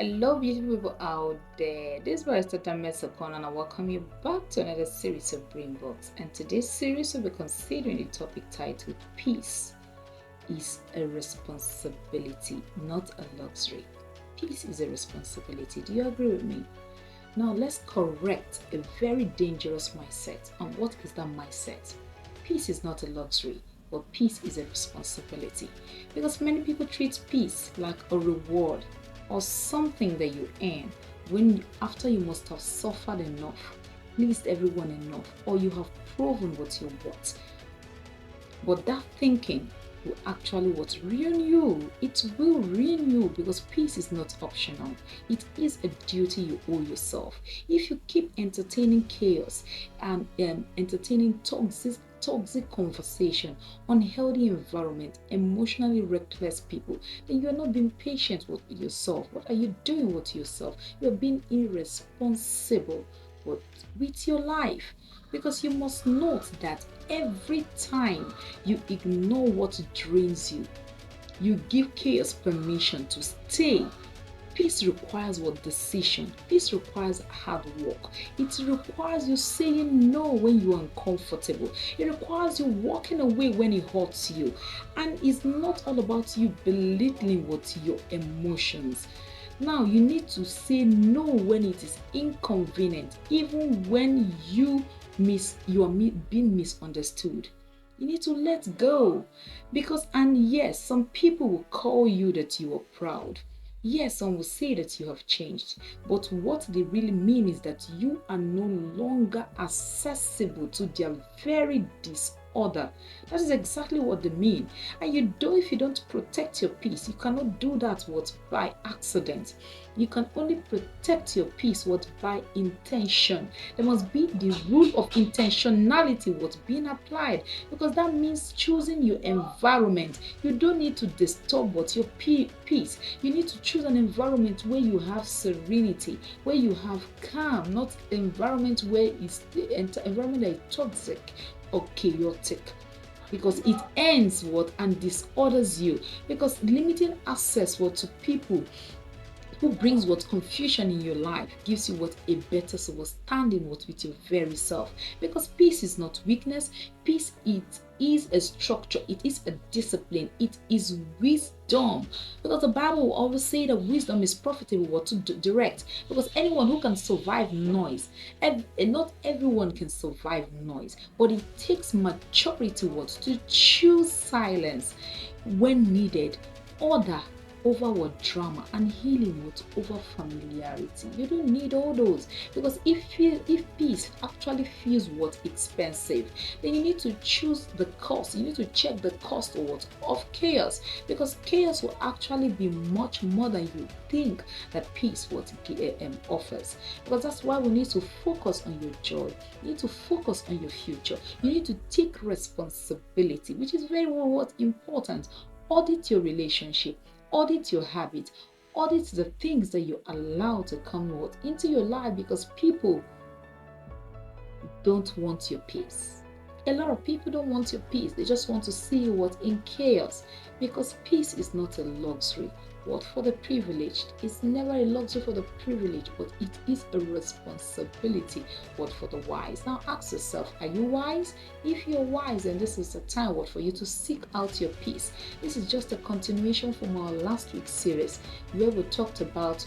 Hello, beautiful people out there. This is Barrister Ukonu, and I welcome you back to another series of BrainBox. And today's series will be considering the topic titled Peace is a Responsibility, Not a Luxury. Peace is a responsibility. Do you agree with me? Now, let's correct a very dangerous mindset. And what is that mindset? Peace is not a luxury, but peace is a responsibility. Because many people treat peace like a reward or something that you earn after you must have suffered enough, pleased everyone enough, or you have proven what you're worth. But that thinking will actually ruin you. It will ruin you because peace is not optional. It is a duty you owe yourself. If you keep entertaining chaos and entertaining toxic conversation, unhealthy environment, emotionally reckless people, then you are not being patient with yourself. What are you doing with yourself? You're being irresponsible with your life. Because you must note that every time you ignore what drains you, you give chaos permission to stay. Peace requires decision. Peace requires hard work. It requires you saying no when you are uncomfortable. It requires you walking away when it hurts you. And it's not all about you belittling your emotions. Now, you need to say no when it is inconvenient, even when you are being misunderstood. You need to let go. And yes, some people will call you that you are proud. Yes, some will say that you have changed, but what they really mean is that you are no longer accessible to their very disorder. That is exactly what they mean. And if you don't protect your peace, you cannot do that by accident. You can only protect your peace by intention. There must be the rule of intentionality being applied, because that means choosing your environment. You don't need to disturb your peace. You need to choose an environment where you have serenity, where you have calm, not environment where environment that is toxic or chaotic, because it ends and disorders you. Because limiting access to people who brings confusion in your life gives you a better standing with your very self. Because peace is not weakness. Peace, it is a structure, it is a discipline, it is wisdom. Because the Bible will always say that wisdom is profitable to direct. Because anyone who can survive noise, and not everyone can survive noise, but it takes maturity to choose silence when needed, order over drama, and healing over familiarity. You don't need all those, because if peace actually feels expensive, then you need to choose the cost. You need to check the cost of chaos, because chaos will actually be much more than you think that peace offers. Because that's why we need to focus on your joy. You need to focus on your future. You need to take responsibility, which is very important. Audit your relationship. Audit your habit. Audit the things that you allow to come into your life, because people don't want your peace. A lot of people don't want your peace. They just want to see you in chaos, because peace is not a luxury. For the privileged? It's never a luxury for the privileged, but it is a responsibility for the wise. Now ask yourself, are you wise? If you're wise, then this is the time for you to seek out your peace. This is just a continuation from our last week's series, where we talked about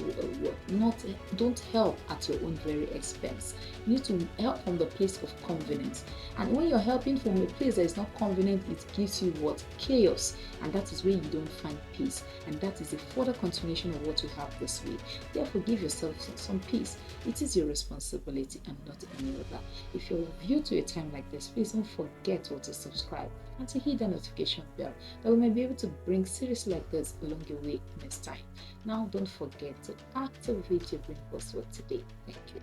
don't help at your own very expense. You need to help from the place of convenience. And when you're helping from a place that is not convenient, it gives you chaos. And that is where you don't find peace. And that is a further continuation of what you have this week. Therefore, give yourself some peace. It is your responsibility and not any other. If you're new to a time like this, please don't forget to subscribe and to hit the notification bell, that we may be able to bring series like this along your way next time. Now, don't forget to activate your brain for today. Thank you.